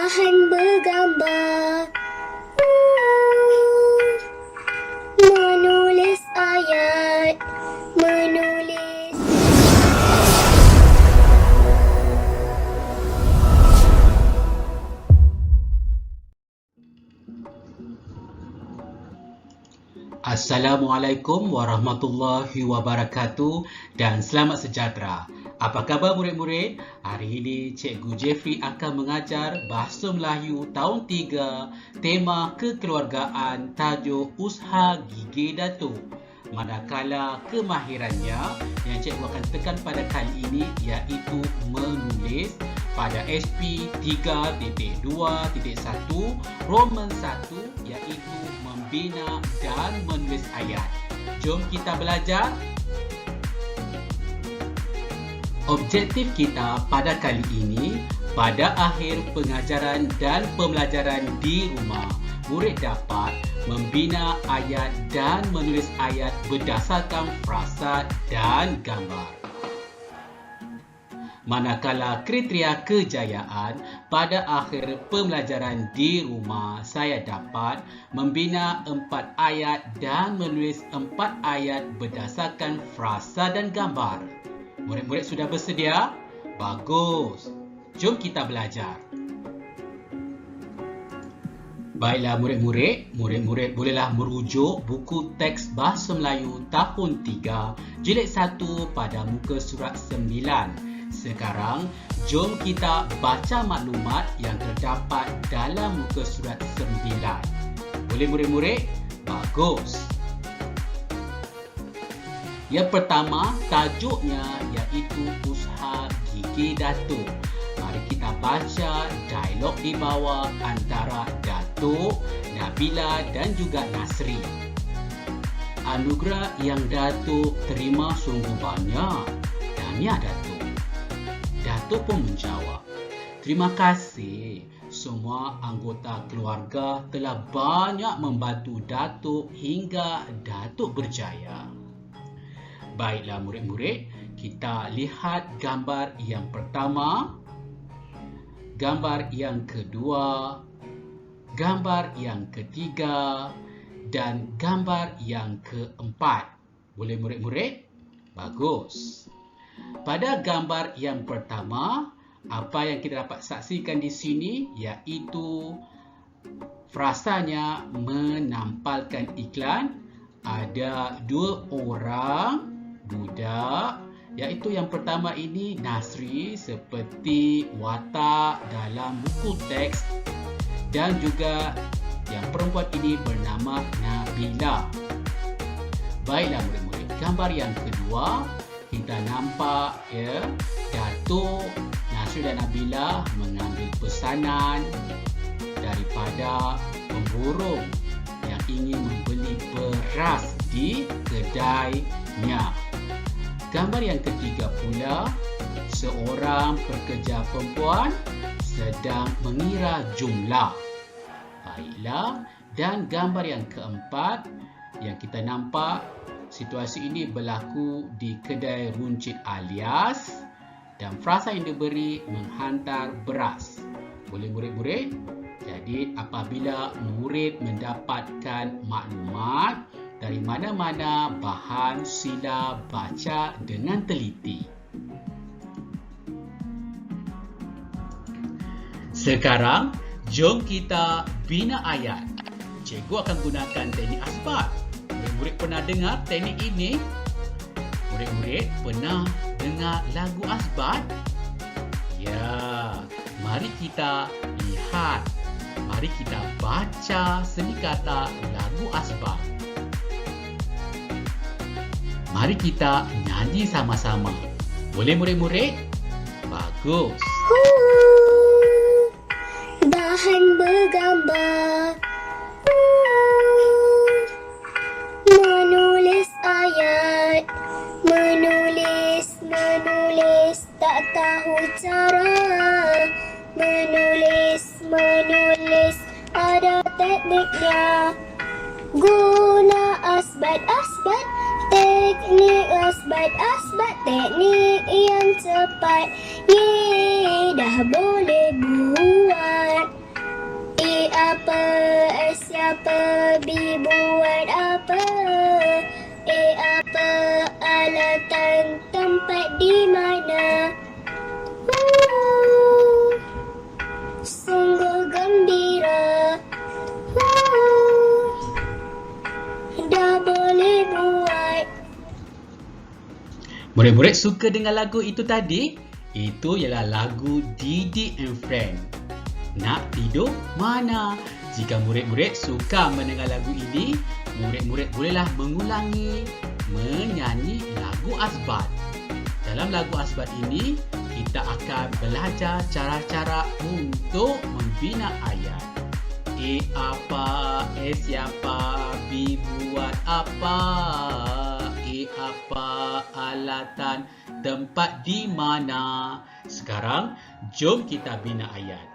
bahan bergambar, menulis ayat, menulis. Assalamualaikum warahmatullahi wabarakatuh dan selamat sejahtera. Apa khabar murid-murid? Hari ini Cikgu Jeffrey akan mengajar Bahasa Melayu tahun 3, tema kekeluargaan, tajuk Usaha Gigi Datuk. Manakala kemahirannya yang cikgu akan tekan pada kali ini iaitu menulis pada SP 3.2.1 Roman 1 iaitu membina dan menulis ayat. Jom kita belajar. Objektif kita pada kali ini, pada akhir pengajaran dan pembelajaran di rumah, murid dapat membina ayat dan menulis ayat berdasarkan frasa dan gambar. Manakala kriteria kejayaan, pada akhir pembelajaran di rumah, saya dapat membina 4 ayat dan menulis 4 ayat berdasarkan frasa dan gambar. Murid-murid sudah bersedia? Bagus. Jom kita belajar. Baiklah murid-murid bolehlah merujuk buku teks Bahasa Melayu tahun 3, jilid 1 pada muka surat 9. Sekarang, jom kita baca maklumat yang terdapat dalam muka surat 9. Boleh murid-murid? Bagus. Yang pertama, tajuknya iaitu Usaha Gigi Datuk. Mari kita baca dialog di bawah antara Datuk, Nabila dan juga Nasri. Anugerah yang Datuk terima sungguh banyak. Tahniah Datuk. Datuk pun menjawab, terima kasih. Semua anggota keluarga telah banyak membantu Datuk hingga Datuk berjaya. Baiklah murid-murid, kita lihat gambar yang pertama, gambar yang kedua, gambar yang ketiga dan gambar yang keempat. Boleh murid-murid? Bagus. Pada gambar yang pertama, apa yang kita dapat saksikan di sini iaitu frasanya menampalkan iklan. Ada 2 orang budak, iaitu yang pertama ini Nasri seperti watak dalam buku teks, dan juga yang perempuan ini bernama Nabila. Baiklah murid-murid, gambar yang kedua kita nampak Datuk, Nasri dan Nabila mengambil pesanan daripada pemborong yang ingin membeli beras di kedainya. Gambar yang ketiga pula, seorang pekerja perempuan sedang mengira jumlah. Baiklah, dan gambar yang keempat yang kita nampak, situasi ini berlaku di kedai runcit alias dan frasa yang diberi menghantar beras. Boleh murid-murid? Jadi apabila murid mendapatkan maklumat dari mana-mana bahan, sila baca dengan teliti. Sekarang, jom kita bina ayat. Cikgu akan gunakan teknik asbat. Murid-murid pernah dengar teknik ini? Murid-murid pernah dengar lagu asbat? Ya, mari kita lihat. Mari kita baca seni kata lagu asbat. Mari kita nyanyi sama-sama. Boleh murid-murid? Bagus. Bahan bergambar, menulis ayat, menulis tak tahu cara, menulis ada tekniknya. Guna asbat, teknik asbat, teknik yang tepat. Dah boleh buat. Murid-murid suka dengan lagu itu tadi? Itu ialah lagu Didi and Friend. Nak tidur mana? Jika murid-murid suka mendengar lagu ini, murid-murid bolehlah mengulangi menyanyi lagu Asbat. Dalam lagu Asbat ini, kita akan belajar cara-cara untuk membina ayat. A apa, siapa, B buat apa, apa alatan, tempat di mana. Sekarang, jom kita bina ayat.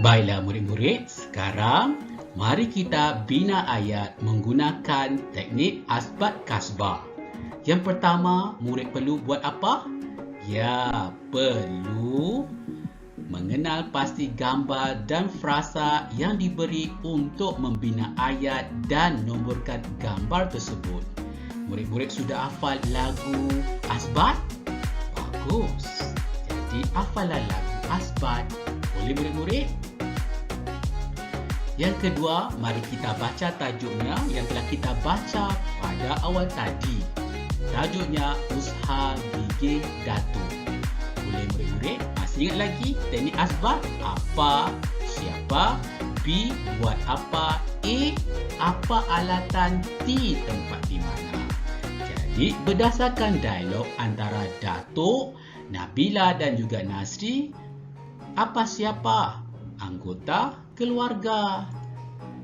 Baiklah murid-murid, sekarang mari kita bina ayat menggunakan teknik Asbat Kasbah. Yang pertama, murid perlu buat apa? Ya, perlu mengenal pasti gambar dan frasa yang diberi untuk membina ayat dan nomborkan gambar tersebut. Murid-murid sudah hafal lagu Asbat? Bagus. Jadi hafalah lagu Asbat. Boleh murid-murid? Yang kedua, mari kita baca tajuknya yang telah kita baca pada awal tadi. Tajuknya Usaha Gigih Datuk. Boleh murid-murid? Masih ingat lagi teknik Asbat? Apa, siapa, B buat apa, A apa alatan, T tempat di mana. Jadi berdasarkan dialog antara Datuk, Nabila dan juga Nasri, apa siapa? Anggota keluarga.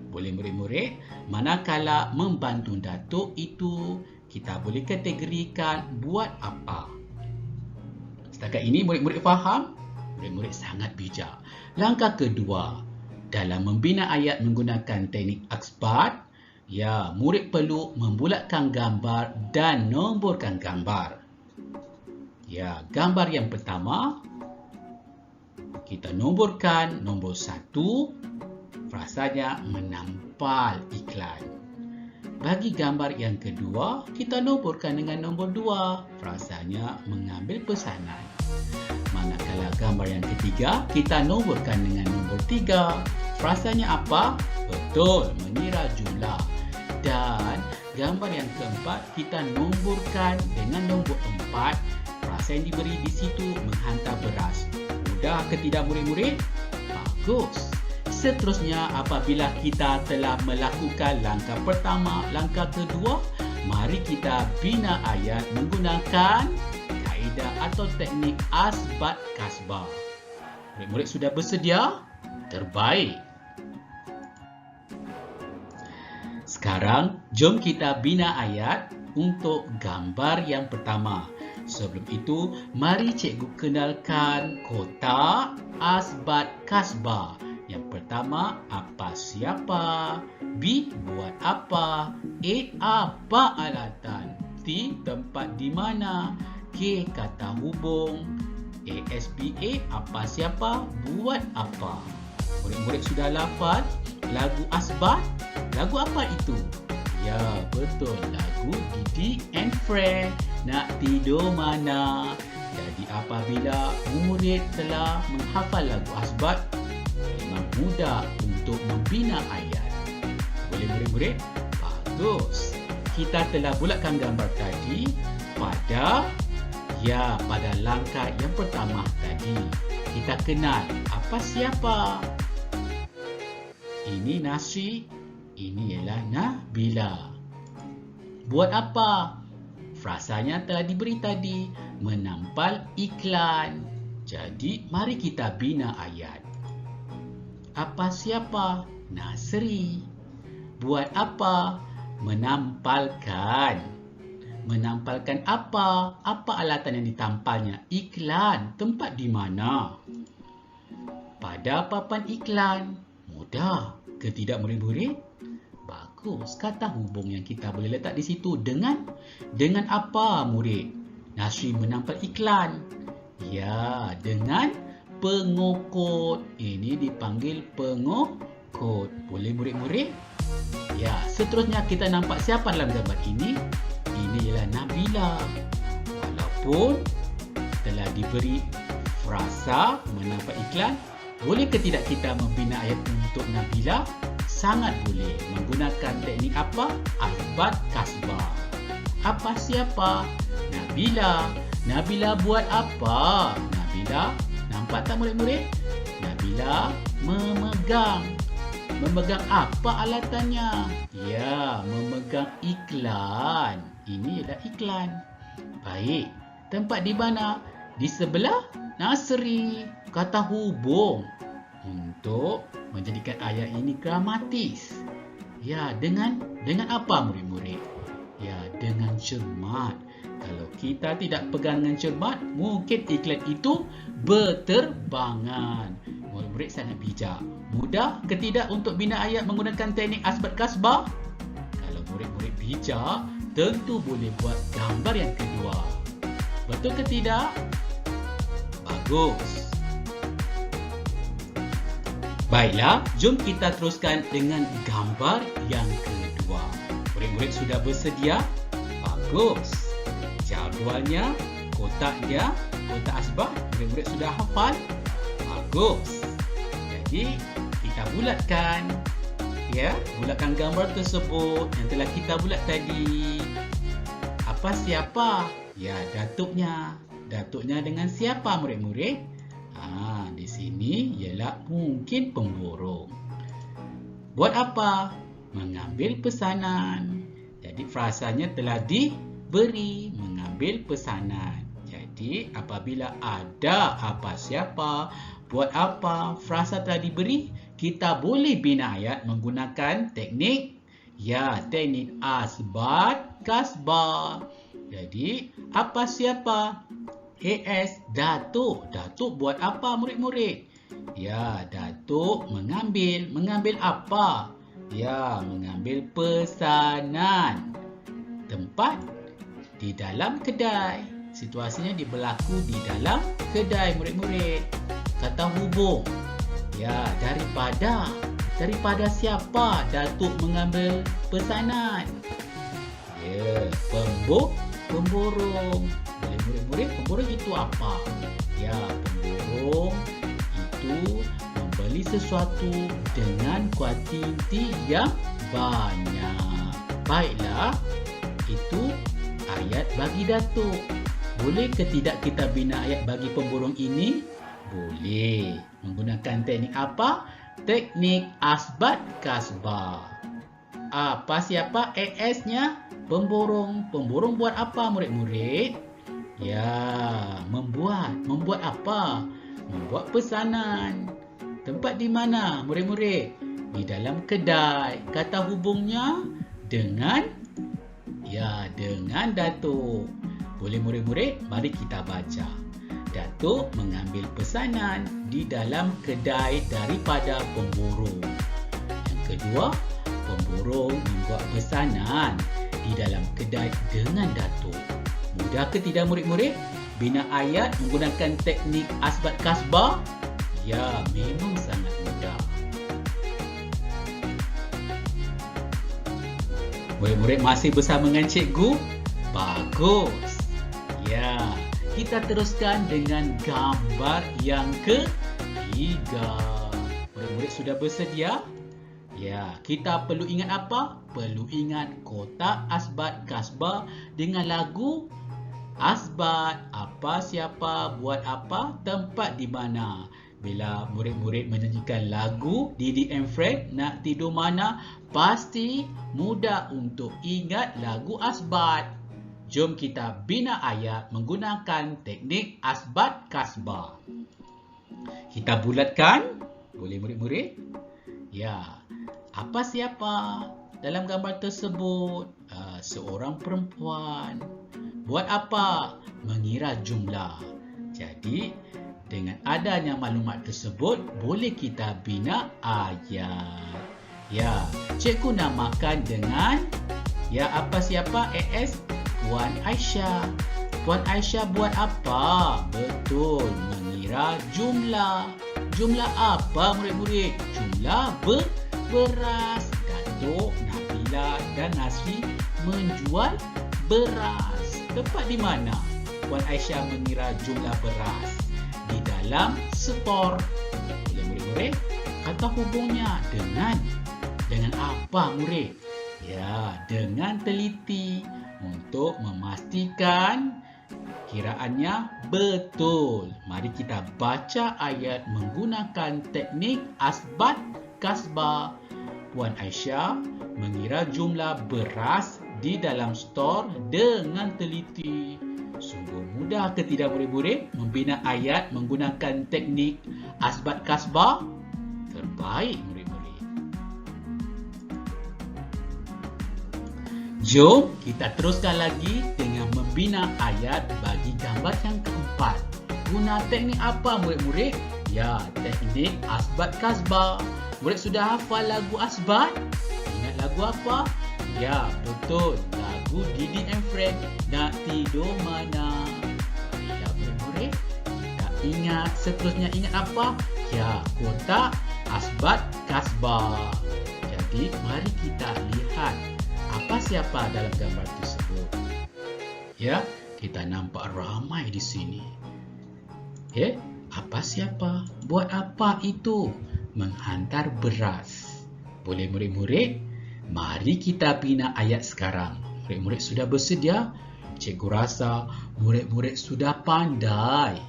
Boleh murid-murid? Manakala membantu Datuk itu, kita boleh kategorikan buat apa. Setakat ini murid-murid faham? Murid-murid sangat bijak. Langkah kedua, dalam membina ayat menggunakan teknik Asbat, ya, murid perlu membulatkan gambar dan nomborkan gambar. Ya, gambar yang pertama, kita nomborkan nombor 1, frasanya menampal iklan. Bagi gambar yang kedua, kita nomborkan dengan nombor 2, frasanya mengambil pesanan. Manakala gambar yang ketiga, kita nomborkan dengan nombor 3, frasanya apa? Betul, mengira jumlah. Dan gambar yang keempat, kita nomborkan dengan nombor 4, frasa yang diberi di situ menghantar beras. Mudah ke tidak murid-murid? Bagus. Seterusnya, apabila kita telah melakukan langkah pertama, langkah kedua, mari kita bina ayat menggunakan kaedah atau teknik Asbat Kasbah. Murid-murid sudah bersedia? Terbaik. Sekarang, jom kita bina ayat untuk gambar yang pertama. Sebelum itu, mari cikgu kenalkan kotak Asbat Kasbah. Yang pertama, apa siapa, B buat apa, A apa alatan, T tempat di mana, K kata hubung, ASBA apa siapa, buat apa. Murid-murid sudah hafal lagu Asbat? Lagu apa itu? Ya, betul, lagu Didi and Friend. Nak tidur mana? Jadi apabila murid telah menghafal lagu Asbat, memang mudah untuk membina ayat. Boleh murid-murid? Bagus. Kita telah bulatkan gambar tadi pada langkah yang pertama tadi. Kita kenal apa siapa. Ini Nasri, ini ialah Nabila. Buat apa? Frasanya telah diberi tadi, menampal iklan. Jadi mari kita bina ayat. Apa siapa? Nasri. Buat apa? Menampalkan. Menampalkan apa? Apa alatan yang ditampalnya? Iklan. Tempat di mana? Pada papan iklan. Mudah ke tidak murid-murid? Bagus. Kata hubung yang kita boleh letak di situ dengan apa murid? Nasri menampal iklan. Ya, dengan pengokut. Ini dipanggil pengokut. Boleh murid-murid? Ya, seterusnya kita nampak siapa dalam gambar ini? Ini ialah Nabila. Walaupun telah diberi frasa menampal iklan, boleh ke tidak kita membina ayat untuk Nabila? Sangat boleh. Menggunakan teknik apa? Asbat Kasbah. Apa siapa? Nabila. Nabila buat apa? Nabila, nampak tak murid-murid? Nabila memegang. Memegang apa alatannya? Ya, memegang iklan. Ini adalah iklan. Baik, tempat di mana? Di sebelah nursery, kata hubung. Untuk menjadikan ayat ini gramatis. Ya, dengan apa murid-murid? Ya, dengan cermat. Kalau kita tidak pegang dengan cermat, mungkin iklan itu berterbangan. Murid-murid sangat bijak. Mudah ke tidak untuk bina ayat menggunakan teknik asbat kasbah? Kalau murid-murid bijak, tentu boleh buat gambar yang kedua. Betul ke tidak? Bagus. Baiklah, jom kita teruskan dengan gambar yang kedua. Murid-murid sudah bersedia? Bagus. Jadualnya, kotaknya, kotak asbah, murid-murid sudah hafal? Bagus. Jadi, kita bulatkan. Ya, bulatkan gambar tersebut yang telah kita bulat tadi. Apa siapa? Ya, datuknya. Datuknya dengan siapa murid-murid? Di sini ialah mungkin pemborong. Buat apa? Mengambil pesanan. Jadi frasanya telah diberi, mengambil pesanan. Jadi apabila ada apa siapa, buat apa, frasa telah diberi, kita boleh bina ayat menggunakan teknik teknik asbat kasbah. Jadi apa siapa? AS, Datuk. Datuk buat apa murid-murid? Ya, Datuk mengambil. Mengambil apa? Ya, mengambil pesanan. Tempat di dalam kedai. Situasinya berlaku di dalam kedai murid-murid. Kata hubung. Ya, daripada siapa Datuk mengambil pesanan? Ya, pemborong. Murid-murid, pemborong itu apa? Ya, pemborong itu membeli sesuatu dengan kuantiti yang banyak. Baiklah, itu ayat bagi Datuk. Boleh ke tidak kita bina ayat bagi pemborong ini? Boleh. Menggunakan teknik apa? Teknik asbat kasbah. Apa siapa AS-nya? Pemborong. Pemborong buat apa murid-murid? Ya, membuat apa? Membuat pesanan. Tempat di mana, murid-murid? Di dalam kedai. Kata hubungnya dengan Datuk. Boleh murid-murid? Mari kita baca. Datuk mengambil pesanan di dalam kedai daripada pemborong. Yang kedua, pemborong membuat pesanan di dalam kedai dengan Datuk. Mudah ke tidak murid-murid? Bina ayat menggunakan teknik asbat kasbah? Ya, memang sangat mudah. Murid-murid masih bersama dengan cikgu? Bagus. Ya, kita teruskan dengan gambar yang ketiga. Murid-murid sudah bersedia? Ya, kita perlu ingat apa? Perlu ingat kotak asbat kasbah dengan lagu asbat, apa siapa, buat apa, tempat di mana. Bila murid-murid menyanyikan lagu Didi and Fred Nak Tidur Mana, pasti mudah untuk ingat lagu asbat. Jom kita bina ayat menggunakan teknik asbat kasbah. Kita bulatkan. Boleh murid-murid? Ya. Apa siapa? Dalam gambar tersebut, seorang perempuan. Buat apa? Mengira jumlah. Jadi, dengan adanya maklumat tersebut, boleh kita bina ayat. Ya, cikgu namakan dengan apa siapa? AS Puan Aisyah. Puan Aisyah buat apa? Betul, mengira jumlah. Jumlah apa murid-murid? Jumlah beras. Datuk, Nabila dan Nasri menjual beras. Tempat di mana Puan Aisyah mengira jumlah beras? Di dalam stor. Boleh murid-murid? Kata hubungnya dengan apa murid? Ya, dengan teliti untuk memastikan kiraannya betul. Mari kita baca ayat menggunakan teknik asbat kasbah. Puan Aisyah mengira jumlah beras di dalam stor dengan teliti. Sungguh mudah ke tidak murid-murid membina ayat menggunakan teknik asbat kasbah? Terbaik murid-murid. Jom kita teruskan lagi dengan membina ayat bagi gambar yang keempat. Guna teknik apa murid-murid? Ya, teknik asbat kasbah. Murid sudah hafal lagu asbat? Ingat lagu apa? Ya, betul. Lagu Didi and Friend, Nak Tidur Mana. Baiklah murid-murid. Tak ingat, seterusnya ingat apa? Ya, kotak asbat kasbah. Jadi, mari kita lihat apa siapa dalam gambar tersebut. Ya, kita nampak ramai di sini. Ya, apa siapa? Buat apa itu? Menghantar beras. Boleh murid-murid? Mari kita bina ayat sekarang. Murid-murid sudah bersedia? Cikgu rasa murid-murid sudah pandai.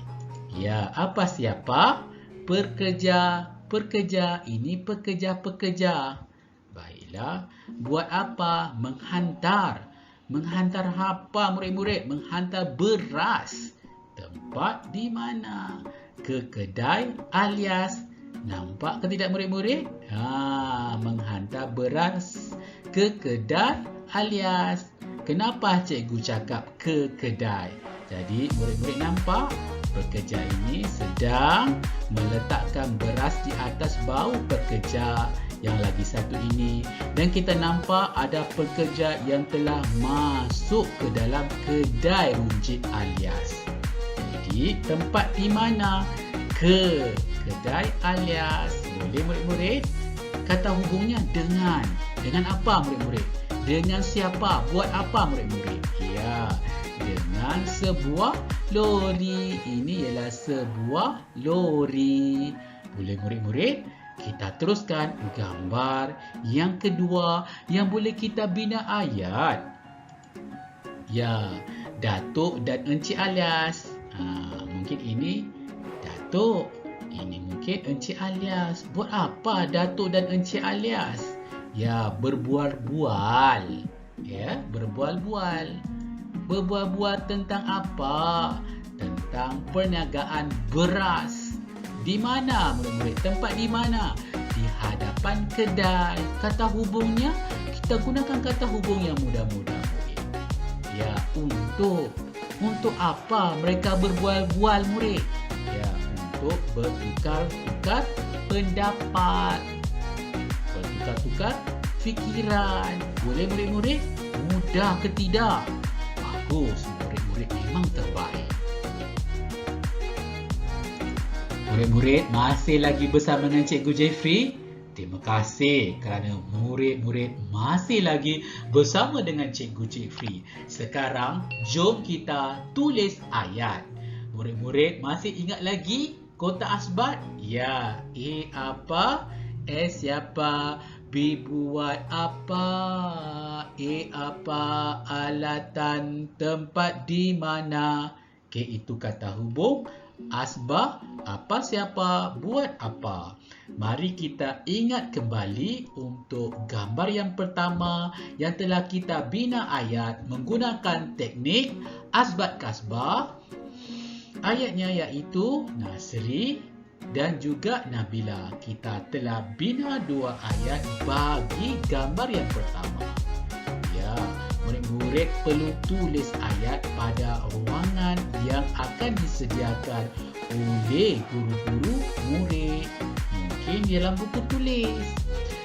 Ya, apa siapa? Pekerja. Pekerja, ini pekerja-pekerja. Baiklah, buat apa? Menghantar. Menghantar apa murid-murid? Menghantar beras. Tempat di mana? Ke kedai alias. Nampak ke tidak murid-murid? Menghantar beras ke kedai alias. Kenapa cikgu cakap ke kedai? Jadi murid-murid nampak pekerja ini sedang meletakkan beras di atas bahu pekerja yang lagi satu ini. Dan kita nampak ada pekerja yang telah masuk ke dalam kedai runcit alias. Jadi tempat di mana? Ke kedai alias. Boleh murid-murid? Kata hubungnya dengan. Dengan apa murid-murid? Dengan siapa? Buat apa murid-murid? Ya, dengan sebuah lori. Ini ialah sebuah lori. Boleh murid-murid? Kita teruskan gambar yang kedua yang boleh kita bina ayat. Ya, Datuk dan Encik alias. Mungkin ini Datuk. Ini mungkin Encik alias. Buat apa Datuk dan Encik alias? Ya, berbual-bual. Ya, berbual-bual. Berbual-bual tentang apa? Tentang perniagaan beras. Di mana murid-murid? Tempat di mana? Di hadapan kedai. Kata hubungnya, kita gunakan kata hubung yang mudah-mudah murid. Ya, untuk. Untuk apa mereka berbual-bual murid? Ya, untuk bertukar-tukar pendapat. Bertukar-tukar fikiran. Boleh murid-murid? Mudah ke tidak? Bagus, murid-murid memang terbaik. Murid-murid masih lagi bersama dengan Cikgu Jeffrey. Terima kasih kerana murid-murid masih lagi bersama dengan Cikgu Jeffrey. Sekarang, jom kita tulis ayat. Murid-murid masih ingat lagi kotak asbat? Ya, A apa? S siapa? B buat apa? A apa? Alatan. Tempat di mana? K itu kata hubung. Asbah, apa siapa? Buat apa? Mari kita ingat kembali untuk gambar yang pertama yang telah kita bina ayat menggunakan teknik asbat kasbah. Ayatnya iaitu Nasri dan juga Nabila. Kita telah bina dua ayat bagi gambar yang pertama. Ya, murid-murid perlu tulis ayat pada ruangan yang akan disediakan oleh guru-guru murid. Mungkin di dalam buku tulis.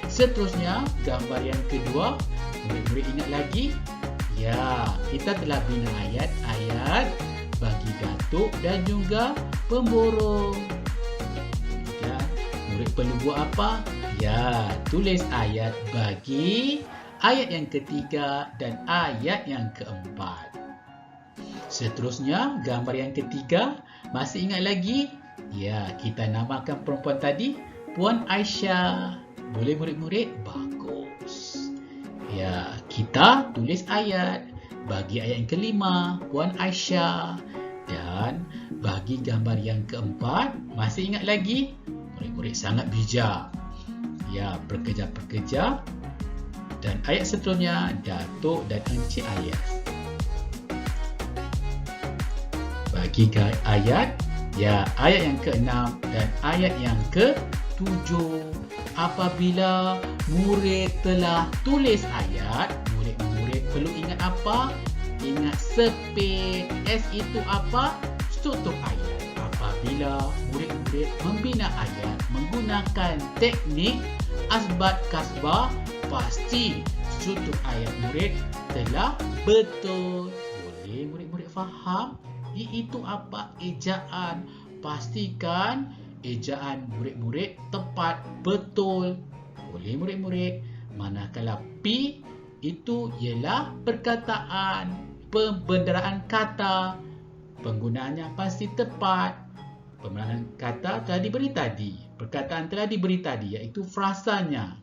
Seterusnya, gambar yang kedua, murid-murid ingat lagi? Ya, kita telah bina ayat-ayat bagi datuk dan juga pemborong. Kemudian, murid perlu buat apa? Ya, tulis ayat bagi ayat yang ketiga dan ayat yang keempat. Seterusnya, gambar yang ketiga, masih ingat lagi? Ya, kita namakan perempuan tadi Puan Aisyah. Boleh murid-murid? Bagus. Ya, kita tulis ayat. Bagi ayat yang kelima, Puan Aisyah. Dan bagi gambar yang keempat, masih ingat lagi? Murid-murid sangat bijak. Ya, berkejap-berkejap. Dan ayat seterusnya, Datuk dan Encik Ayas. Bagi ayat, ya, ayat yang ke-6 dan ayat yang ke-7. Apabila murid telah tulis ayat, murid-murid perlu ingat apa? Ingat spade. S itu apa? Struktur ayat. Apabila murid-murid membina ayat menggunakan teknik asbat kasbah, pasti struktur ayat murid telah betul. Boleh murid-murid faham? Iaitu apa? Ejaan. Pastikan ejaan murid-murid tepat betul. Boleh murid-murid? Manakala P itu ialah perkataan, pembenderaan kata. Penggunaannya pasti tepat. Pembenderaan kata telah diberi tadi. Perkataan telah diberi tadi, iaitu frasanya.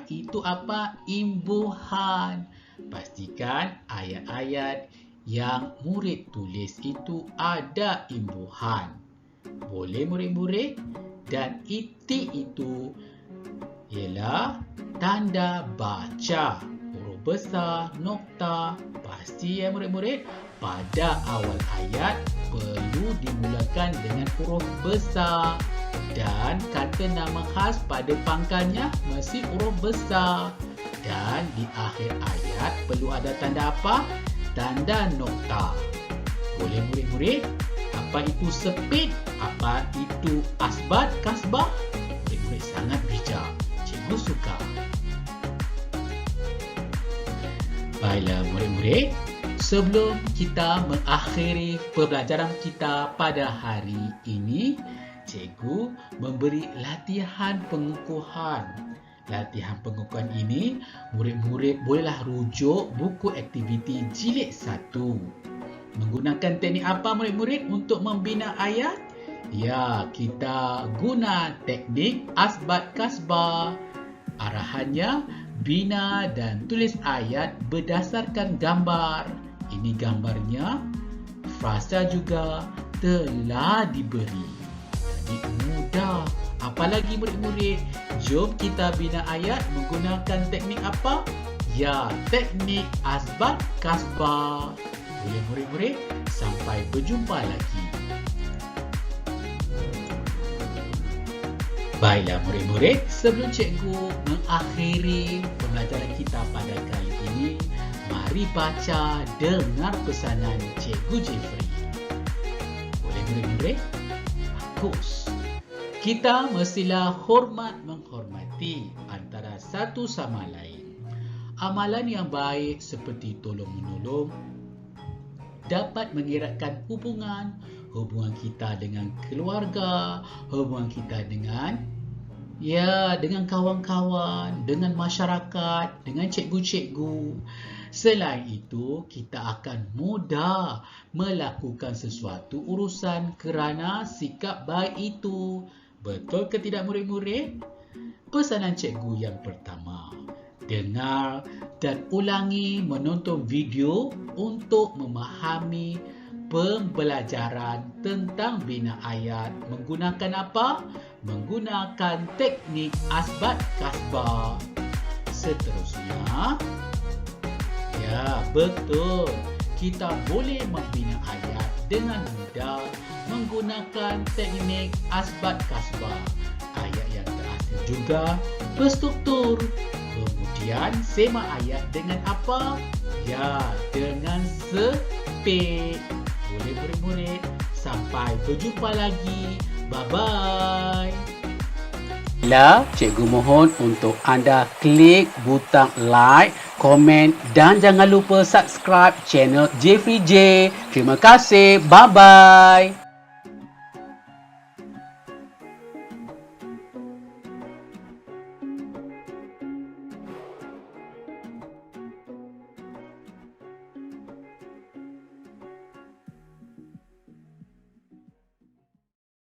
Itu apa? Imbuhan. Pastikan ayat-ayat yang murid tulis itu ada imbuhan. Boleh murid-murid? Dan itik itu ialah tanda baca. Huruf besar, nokta. Pasti ya murid-murid? Pada awal ayat perlu dimulakan dengan huruf besar. Dan kata nama khas pada pangkalnya mesti huruf besar. Dan di akhir ayat perlu ada tanda apa? Tanda nokta. Boleh murid-murid? Apa itu spade? Apa itu asbat kasbah? Murid-murid sangat bijak. Cikgu suka. Baiklah murid-murid, sebelum kita mengakhiri pembelajaran kita pada hari ini, cikgu memberi latihan pengukuhan. Latihan pengukuhan ini, murid-murid bolehlah rujuk buku aktiviti jilid 1. Menggunakan teknik apa murid-murid untuk membina ayat? Ya, kita guna teknik asbat kasbah. Arahannya, bina dan tulis ayat berdasarkan gambar. Ini gambarnya. Frasa juga telah diberi. Jadi mudah. Apalagi murid-murid, jom kita bina ayat menggunakan teknik apa? Ya, teknik asbat kasbah. Boleh murid-murid? Sampai berjumpa lagi. Baiklah murid-murid, sebelum cikgu mengakhiri pembelajaran kita pada kali ini, mari baca dengar pesanan Cikgu Jeffrey. Boleh murid-murid? Bagus. Kita mestilah hormat menghormati antara satu sama lain. Amalan yang baik seperti tolong-menolong dapat mengeratkan hubungan kita dengan keluarga, hubungan kita dengan kawan-kawan, dengan masyarakat, dengan cikgu-cikgu. Selain itu, kita akan mudah melakukan sesuatu urusan kerana sikap baik itu. Betul ke tidak murid-murid? Pesanan cikgu yang pertama, dengar dan ulangi menonton video untuk memahami pembelajaran tentang bina ayat menggunakan apa? Menggunakan teknik asbat kasbah. Seterusnya, ya betul, kita boleh membina ayat dengan mudah menggunakan teknik asbat kasbah. Ayat yang terakhir juga berstruktur. Kemudian sema ayat dengan apa? Ya, dengan spade. Boleh murid-murid? Sampai berjumpa lagi. Bye-bye. Cikgu mohon untuk anda klik butang like, komen dan jangan lupa subscribe channel Jeffrey J. Terima kasih. Bye-bye.